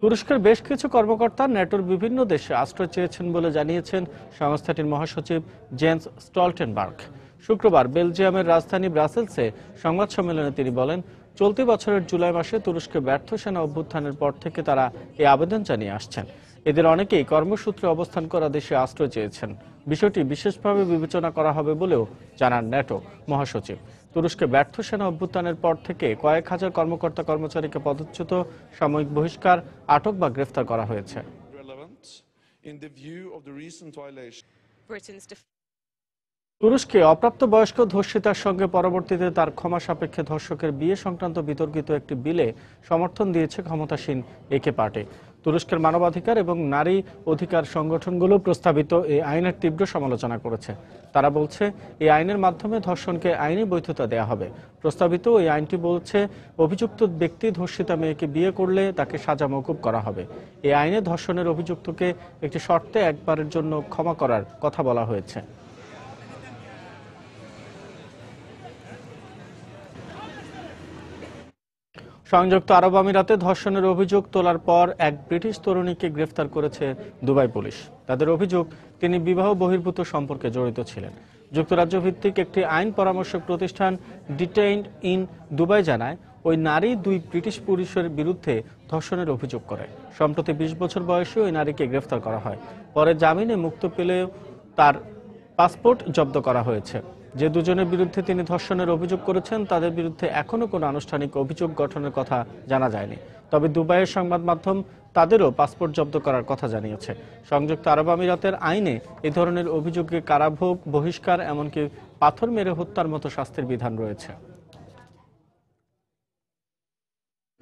তুরস্কের বেশ কিছু কর্মকর্তা ন্যাটোর বিভিন্ন দেশে আশ্রয় চেয়েছেন বলে জানিয়েছেন সংস্থাটির মহাসচিব জেন্স স্টলটেনবার্গ। শুক্রবার বেলজিয়ামের রাজধানী ব্রাসেলসে সংবাদ সম্মেলনে তিনি বলেন, চলতি বছরের জুলাই মাসে তুরস্কে ব্যর্থ সেনা অভ্যুত্থানের পর থেকে তারা এই আবেদন জানিয়ে আসছেন। এদের অনেকেই কর্মসূত্রে অবস্থান করা দেশে আশ্রয় চেয়েছেন। বিষয়টি বিশেষভাবে বিবেচনা করা হবে বলেও জানান ন্যাটো মহাসচিব। তুরস্কে ব্যর্থ সেনা অভ্যুত্থানের পর থেকে কয়েক হাজার কর্মকর্তা কর্মচারীকে পদচ্যুত, সাময়িক বহিষ্কার, আটক বা গ্রেফতার করা হয়েছে। তুরস্কে অপ্রাপ্তবয়স্ক ধর্ষিতার সঙ্গে পরবর্তীতে তার ক্ষমা সাপেক্ষে ধর্ষকের বিয়ে সংক্রান্ত বিতর্কিত একটি বিলে সমর্থন দিয়েছে ক্ষমতাসীন একে পার্টি। তুরস্কের মানবাধিকার এবং নারী অধিকার সংগঠনগুলো প্রস্তাবিত এই আইনের তীব্র সমালোচনা করেছে। তারা বলছে, এই আইনের মাধ্যমে ধর্ষণকে আইনি বৈধতা দেয়া হবে। প্রস্তাবিত এই আইনটি বলছে, অভিযুক্ত ব্যক্তি ধর্ষিতা মেয়েকে বিয়ে করলে তাকে সাজা মওকুফ করা হবে। এই আইনে ধর্ষণের অভিযুক্তকে একটি শর্তে একবারের জন্য ক্ষমা করার কথা বলা হয়েছে। সংযুক্ত আরব আমিরাতে ধর্ষণের অভিযোগ তোলার পর এক ব্রিটিশ তরুণীকে গ্রেফতার করেছে দুবাই পুলিশ। তাদের অভিযোগ, তিনি বিবাহ বহির্ভূত সম্পর্কে জড়িত ছিলেন। যুক্তরাজ্য ভিত্তিক একটি আইন পরামর্শক প্রতিষ্ঠান ডিটেইনড ইন দুবাই জানায়, ওই নারী 2 ব্রিটিশ পুরুষের বিরুদ্ধে ধর্ষণের অভিযোগ করে। সম্প্রতি 20 বছর বয়সী ওই নারীকে গ্রেফতার করা হয়। পরে জামিনে মুক্ত পেলেও তার পাসপোর্ট জব্দ করা হয়েছে। যে দুজনের বিরুদ্ধে তিনি ধর্ষণের অভিযোগ করেছেন, তাদের বিরুদ্ধে এখনো কোনো আনুষ্ঠানিক অভিযোগ গঠনের কথা জানা যায়নি। তবে দুবাইয়ের সংবাদ মাধ্যম তাদেরও পাসপোর্ট জব্দ করার কথা জানিয়েছে। সংযুক্ত আরব আমিরাতের আইনে এই ধরনের অভিযোগে কারাভোগ, বহিষ্কার, এমনকি পাথর মেরে হত্যার মতো শাস্তির বিধান রয়েছে।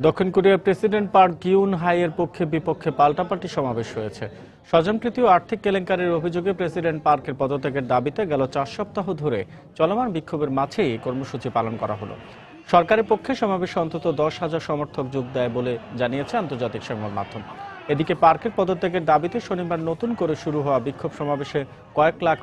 দক্ষিণ কোরিয়ার প্রেসিডেন্ট পার্ক গিউন হাই এর পক্ষে বিপক্ষে পাল্টাপাল্টি সমাবেশ হয়েছে। স্বজনপ্রীতি ও আর্থিক কেলেঙ্কারির অভিযোগে প্রেসিডেন্ট পার্কের পদত্যাগের দাবিতে গেল 4 সপ্তাহ ধরে চলমান বিক্ষোভের মাঝেই কর্মসূচি পালন করা হলো। সরকারের পক্ষে সমাবেশে অন্তত 10,000 সমর্থক যোগ দেয় বলে জানিয়েছে আন্তর্জাতিক সংবাদ মাধ্যম। এদিকে পার্কের পদত্যাগের দাবিতে শনিবার নতুন করে শুরু হওয়া বিক্ষোভ সমাবেশে কয়েক লাখ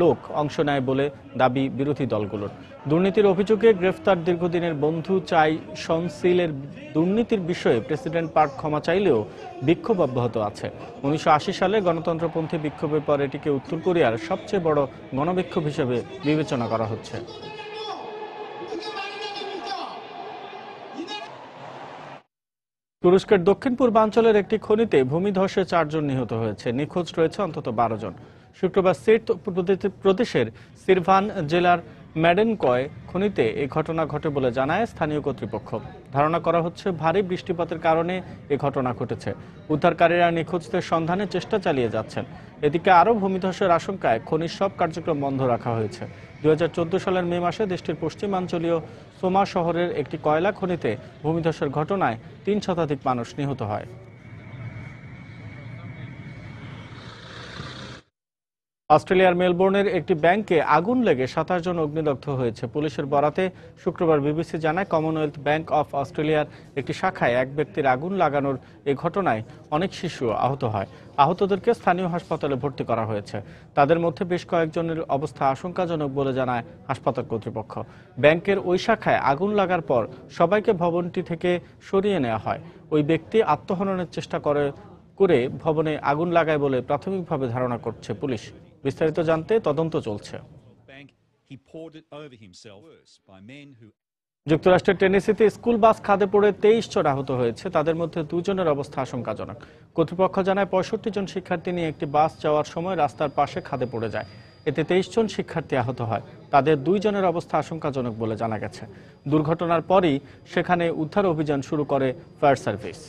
লোক অংশ নেয় বলে দাবি বিরোধী দলগুলোর। দুর্নীতির অভিযোগে গ্রেফতার দীর্ঘদিনের বন্ধু চাই সনসিলের দুর্নীতির বিষয়ে প্রেসিডেন্ট পার্ক ক্ষমা চাইলেও বিক্ষোভ অব্যাহত আছে। 1980 সালে গণতন্ত্রপন্থী বিক্ষোভের পর এটিকে উত্তর কোরিয়ার সবচেয়ে বড় গণবিক্ষোভ হিসেবে বিবেচনা করা হচ্ছে। তুরস্কের দক্ষিণ পূর্বাঞ্চলের একটি খনিতে ভূমিধসে 4 জন নিহত হয়েছে। নিখোঁজ রয়েছে অন্তত 12 জন। শুক্রবার সির্ত প্রদেশের সিরভান জেলার ম্যাডেনকয় খনিতে এই ঘটনা ঘটে বলে জানায় স্থানীয় কর্তৃপক্ষ। ধারণা করা হচ্ছে ভারী বৃষ্টিপাতের কারণে এ ঘটনা ঘটেছে। উদ্ধারকারীরা নিখোঁজদের সন্ধানে চেষ্টা চালিয়ে যাচ্ছেন। এদিকে আরও ভূমিধসের আশঙ্কায় খনির সব কার্যক্রম বন্ধ রাখা হয়েছে। 2014 সালের মে মাসে দেশটির পশ্চিমাঞ্চলীয় সোমা শহরের একটি কয়লা খনিতে ভূমিধসের ঘটনায় 3 শতাধিক মানুষ নিহত হয়। অস্ট্রেলিয়ার মেলবোর্নের একটি ব্যাংকে আগুন লেগে 27 জন অগ্নিদগ্ধ হয়েছে। পুলিশের বরাতে শুক্রবার বিবিসি জানায়, কমনওয়েলথ ব্যাংক অফ অস্ট্রেলিয়ার একটি শাখায় এক ব্যক্তির আগুন লাগানোর এই ঘটনায় অনেক শিশু আহত হয়। আহতদেরকে স্থানীয় হাসপাতালে ভর্তি করা হয়েছে। তাদের মধ্যে বেশ কয়েকজনের অবস্থা আশঙ্কাজনক বলে জানায় হাসপাতাল কর্তৃপক্ষ। ব্যাংকের ওই শাখায় আগুন লাগার পর সবাইকে ভবনটি থেকে সরিয়ে নেওয়া হয়। ওই ব্যক্তি আত্মহননের চেষ্টা করে ভবনে আগুন লাগায় বলে প্রাথমিকভাবে ধারণা করছে পুলিশ। বিস্তারিত জানতে তদন্ত চলছে। যুক্তরাষ্ট্রের টেনেসিতে স্কুল বাস খাদে পড়ে 23 জন আহত হয়েছে। তাদের মধ্যে 2 জনের অবস্থা আশঙ্কাজনক। কর্তৃপক্ষ জানায় 65 জন শিক্ষার্থী নিয়ে একটি বাস যাওয়ার সময় রাস্তার পাশে খাদে পড়ে যায়। এতে 23 জন শিক্ষার্থী আহত হয়। তাদের 2 জনের অবস্থা আশঙ্কাজনক বলে জানা গেছে। দুর্ঘটনার পরই সেখানে উদ্ধার অভিযান শুরু করে ফায়ার সার্ভিস।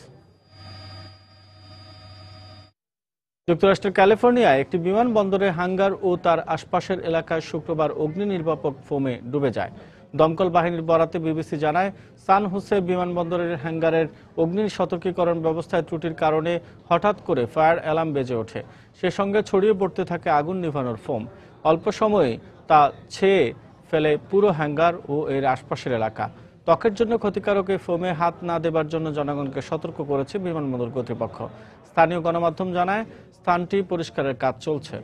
যুক্তরাষ্ট্রের ক্যালিফোর্নিয়ায় একটি বিমানবন্দরে হ্যাঙ্গার ও তার আশপাশের এলাকায় শুক্রবার অগ্নি নির্বাপক ফোমে ডুবে যায়। দমকল বাহিনীর বরাতে বিবিসি জানায়, সান হোসে বিমানবন্দরের হ্যাঙ্গারের অগ্নি সতর্কীকরণ ব্যবস্থায় ত্রুটির কারণে হঠাৎ করে ফায়ার অ্যালার্ম বেজে ওঠে। সে সঙ্গে ছড়িয়ে পড়তে থাকে আগুন নিভানোর ফোম। অল্প সময়ে তা ছেয়ে ফেলে পুরো হ্যাঙ্গার ও এর আশপাশের এলাকা। ত্বকের জন্য ক্ষতিকারক এই ফোমে হাত না দেবার জন্য জনগণকে সতর্ক করেছে বিমানবন্দর কর্তৃপক্ষ। স্থানীয় গণমাধ্যম জানায়, স্থানটি পরিষ্কারের কাজ চলছে।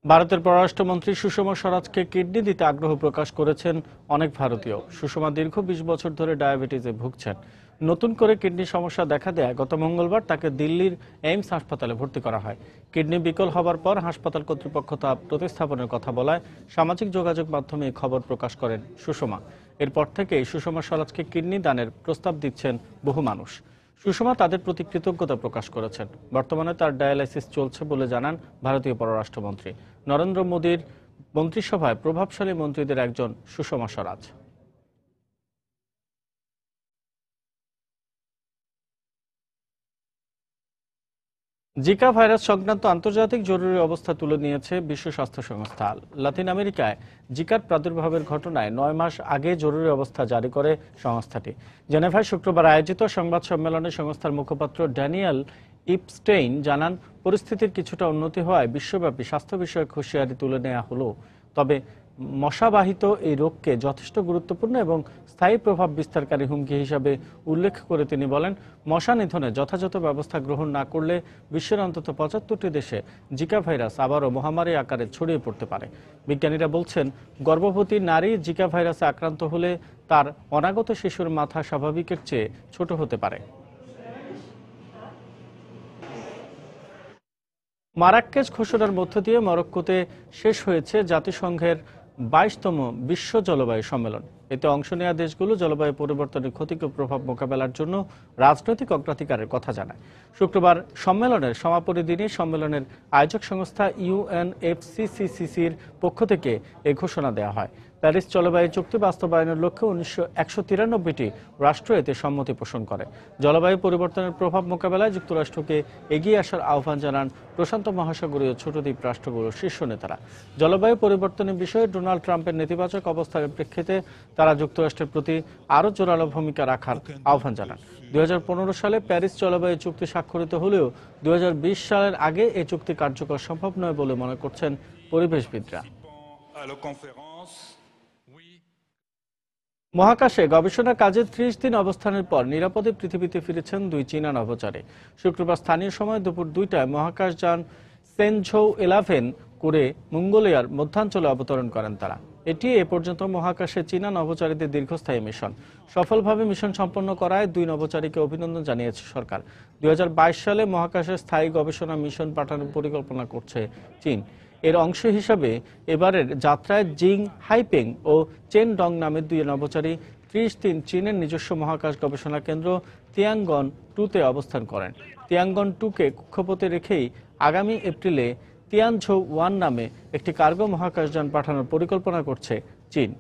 ভারতের পররাষ্ট্রমন্ত্রী সুষমা স্বরাজকে কিডনি দিতে আগ্রহ প্রকাশ করেছেন অনেক ভারতীয়। সুষমা দীর্ঘ 20 বছর ধরে ডায়াবেটিসে ভুগছেন। নতুন করে কিডনি সমস্যা দেখা দেয় গত মঙ্গলবার তাকে দিল্লির এইমস হাসপাতালে ভর্তি করা হয়। কিডনি বিকল হবার পর হাসপাতাল কর্তৃপক্ষ তা প্রতিস্থাপনের কথা বলায় সামাজিক যোগাযোগ মাধ্যমে এই খবর প্রকাশ করেন সুষমা। এরপর থেকেই সুষমা স্বরাজকে কিডনি দানের প্রস্তাব দিচ্ছেন বহু মানুষ। সুষমা তাদের প্রতি কৃতজ্ঞতা প্রকাশ করেছেন। বর্তমানে তার ডায়ালাইসিস চলছে বলে জানান ভারতীয় পররাষ্ট্রমন্ত্রী। নরেন্দ্র মোদীর মন্ত্রিসভায় প্রভাবশালী মন্ত্রীদের একজন সুষমা স্বরাজ। জিকা ভাইরাস সংক্রান্ত আন্তর্জাতিক জরুরি অবস্থা তুলে নিয়েছে বিশ্ব স্বাস্থ্য সংস্থা। লাতিন আমেরিকায় জিকার প্রাদুর্ভাবের ঘটনায় 9 মাস আগে জরুরি অবস্থা জারি করে সংস্থাটি। জেনেভায় শুক্রবার আয়োজিত সংবাদ সম্মেলনে সংস্থার মুখপাত্র ড্যানিয়েল ইপস্টেইন জানান, পরিস্থিতির কিছুটা উন্নতি হওয়ায় বিশ্বব্যাপী স্বাস্থ্য বিষয়ক হুঁশিয়ারি তুলে নেওয়া হলো। তবে মশাবাহিত এই রোগকে যথেষ্ট গুরুত্বপূর্ণ এবং স্থায়ী প্রভাব বিস্তারকারী হুমকি হিসাবে উল্লেখ করে তিনি বলেন, মশা নিধনে যথাযথ ব্যবস্থা গ্রহণ না করলে বিশ্বের অন্তত 75টি দেশে জিকা ভাইরাস আবারও মহামারী আকারে ছড়িয়ে পড়তে পারে। বিজ্ঞানীরা বলছেন, গর্ভবতী নারী জিকা ভাইরাসে আক্রান্ত হলে তার অনাগত শিশুর মাথা স্বাভাবিকের চেয়ে ছোট হতে পারে। মারাক্কেচ ঘোষণার মধ্য দিয়ে মরক্কোতে শেষ হয়েছে জাতিসংঘের 22তম বিশ্ব জলবায়ু সম্মেলন। এতে অংশ নেওয়া দেশগুলো জলবায়ু পরিবর্তনের ক্ষতিকর প্রভাব মোকাবেলার জন্য রাজনৈতিক অগ্রাধিকারের কথা জানায়। শুক্রবার সম্মেলনের সমাপনী দিনে সম্মেলনের আয়োজক সংস্থা UNFCCCর পক্ষ থেকে এই ঘোষণা দেওয়া হয়। প্যারিস জলবায়ু চুক্তি বাস্তবায়নের লক্ষ্যে 193টি রাষ্ট্র এতে সম্মতি পোষণ করে। জলবায়ু পরিবর্তনের প্রভাব মোকাবেলায় যুক্তরাষ্ট্রকে এগিয়ে আসার আহ্বান জানান প্রশান্ত মহাসাগরীয় ছোট দ্বীপ রাষ্ট্রগুলোর শীর্ষ নেতারা। জলবায়ু পরিবর্তনের বিষয়ে ডোনাল্ড ট্রাম্পের নেতিবাচক অবস্থানের প্রেক্ষিতে তারা যুক্তরাষ্ট্রের প্রতি আরও জোরালো ভূমিকা রাখার আহ্বান জানান। 2015 সালে প্যারিস জলবায়ু চুক্তি স্বাক্ষরিত হলেও 2020 সালের আগে এই চুক্তি কার্যকর সম্ভব নয় বলে মনে করছেন পরিবেশবিদরা। মহাকাশে গবেষণা কাজে 30 দিন অবস্থানের পর নিরাপদে পৃথিবীতে ফিরেছেন 2 চীনা নভোচারী। শুক্রবার স্থানীয় সময় দুপুর 2টায় মহাকাশযান সেনঝৌ 11 করে মঙ্গোলিয়ার মধ্যাঞ্চলে অবতরণ করেন তারা। এটি এ পর্যন্ত মহাকাশে চীনা নভোচারীদের দীর্ঘস্থায়ী মিশন। সফলভাবে মিশন সম্পন্ন করায় 2 নভোচারীকে অভিনন্দন জানিয়েছে সরকার। 2022 সালে মহাকাশে স্থায়ী গবেষণা মিশন পাঠানোর পরিকল্পনা করছে চীন। এর অংশ হিসাবে এবারের যাত্রায় জিং হাইপেং ও চেন ডং নামের দুই নভোচারী 30 দিন চীনের নিজস্ব মহাকাশ গবেষণা কেন্দ্র তিয়াঙ্গন 2-তে অবস্থান করেন। তিয়াঙ্গন 2-কে কক্ষপথে রেখেই আগামী এপ্রিলে তিয়ানঝৌ 1 নামে একটি কার্গো মহাকাশযান পাঠানোর পরিকল্পনা করছে চীন।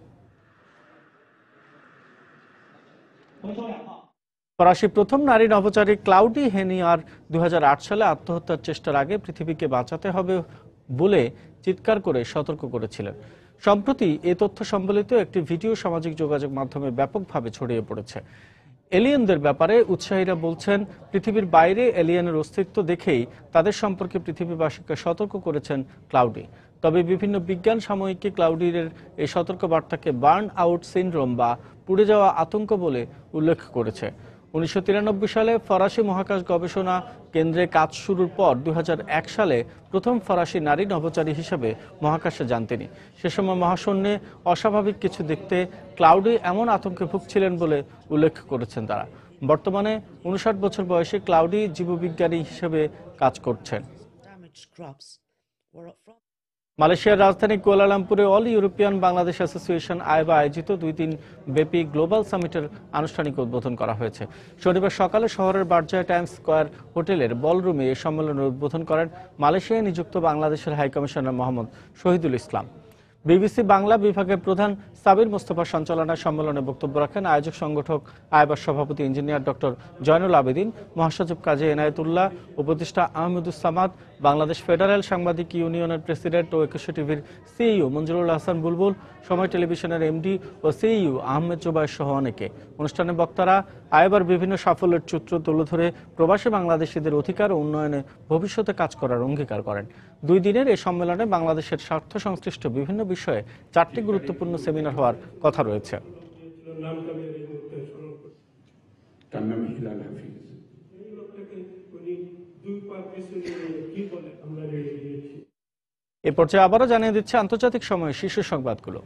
ফরাসি প্রথম নারী নভোচারী ক্লাউডি হেনিয়ার 2008 সালে আত্মহত্যার চেষ্টার আগে পৃথিবীকে বাঁচাতে হবে বলে চিৎকার করে সতর্ক করেছিলেন। সম্প্রতি এ তথ্য সম্বলিত একটি ভিডিও সামাজিক যোগাযোগ মাধ্যমে ব্যাপকভাবে ছড়িয়ে পড়েছে। এলিয়েনদের ব্যাপারে উৎসাহীরা বলছেন, পৃথিবীর বাইরে এলিয়েনের অস্তিত্ব দেখেই তাদের সম্পর্কে পৃথিবীবাসীকে সতর্ক করেছেন ক্লাউডি। তবে বিভিন্ন বিজ্ঞান সাময়িকী ক্লাউডির এই সতর্কবার্তাকে বার্ন আউট সিনড্রোম বা পুড়ে যাওয়া আতঙ্ক বলে উল্লেখ করেছে। 1993 সালে ফরাসি মহাকাশ গবেষণা কেন্দ্রে কাজ শুরুর পর 2001 সালে প্রথম ফরাসি নারী নভোচারী হিসেবে মহাকাশে যান তিনি। সে সময় মহাশূন্যে অস্বাভাবিক কিছু দেখতে ক্লাউডি এমন আতঙ্কে ভুগছিলেন বলে উল্লেখ করেছেন তারা। বর্তমানে 59 বছর বয়সে ক্লাউডি জীববিজ্ঞানী হিসেবে কাজ করছেন। মালয়েশিয়ার রাজধানী কুয়ালালামপুরে অল ইউরোপিয়ান বাংলাদেশ অ্যাসোসিয়েশন আইবা আয়োজিত 2 দিন ব্যাপী গ্লোবাল সামিটের আনুষ্ঠানিক উদ্বোধন করা হয়েছে। শনিবার সকালে শহরের বারজায় টাইমস স্কয়ার হোটেলের বলরুমে এই সম্মেলনের উদ্বোধন করেন মালয়েশিয়ায় নিযুক্ত বাংলাদেশের হাইকমিশনার মোহাম্মদ শহীদুল ইসলাম। বিবিসি বাংলা বিভাগের প্রধান সাবির মোস্তফা সঞ্চালনায় সম্মেলনে বক্তব্য রাখেন আয়োজক সংগঠক আইবার সভাপতি ইঞ্জিনিয়ার ডক্টর জয়নুল আবেদিন, মহাসচিব কাজী এনায়েতুল্লাহ, উপদেষ্টা আহমেদুস সামাদ, বাংলাদেশ ফেডারেল সাংবাদিক ইউনিয়নের প্রেসিডেন্ট ও একুশে টিভির সিইও মঞ্জুরুল হাসান বুলবুল, সময় টেলিভিশনের এমডি ও সিইও আহমেদ জোবায়ের সহ অনেকে। অনুষ্ঠানে বক্তারা আইবার বিভিন্ন সাফল্যের সূত্র তুলে ধরে প্রবাসী বাংলাদেশিদের অধিকার ও উন্নয়নে ভবিষ্যতে কাজ করার অঙ্গীকার করেন। 2 দিনের এই সম্মেলনে বাংলাদেশের স্বার্থ সংশ্লিষ্ট বিভিন্ন বিষয়ে 4টি গুরুত্বপূর্ণ সেমিনার হওয়ার কথা রয়েছে। এ পর্যায়ে আবারও জানিয়ে দিচ্ছে আন্তর্জাতিক সময়ে শীর্ষ সংবাদগুলো।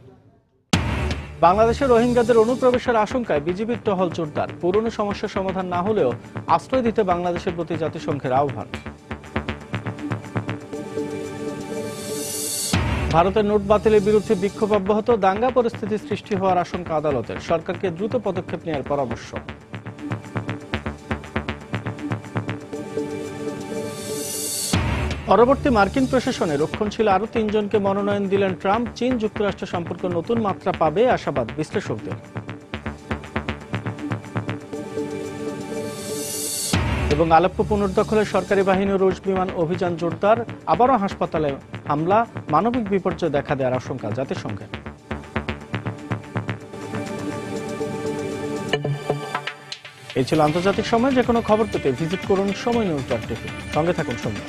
বাংলাদেশের রোহিঙ্গাদের অনুপ্রবেশের আশঙ্কায় বিজিবির টহল জোরদার। পুরনো সমস্যার সমাধান না হলেও আশ্রয় দিতে বাংলাদেশের প্রতি জাতিসংঘের আহ্বান। ভারতের নোট বাতিলের বিরুদ্ধে বিক্ষোভ অব্যাহত, দাঙ্গা পরিস্থিতি সৃষ্টি হওয়ার আশঙ্কা আদালতের। সরকারকে দ্রুত পদক্ষেপ নেওয়ার পরামর্শ। পরবর্তী মার্কিন প্রশাসনে রক্ষণশীল আরও 3 জনকে মনোনয়ন দিলেন ট্রাম্প। চীন যুক্তরাষ্ট্র সম্পর্ক নতুন মাত্রা পাবে আশাবাদ বিশ্লেষকদের। এবং আলেপ্পো পুনর্দখলে সরকারি বাহিনী ও রুশ বিমান অভিযান জোরদার। আবারও হাসপাতালে হামলা, মানবিক বিপর্যয় দেখা দেওয়ার আশঙ্কা জাতিসংঘের। এই ছিল আন্তর্জাতিক সময়। যে কোনো খবর পেতে ভিজিট করুন সময় নিউজ.টিভি। সঙ্গে থাকুন সময়।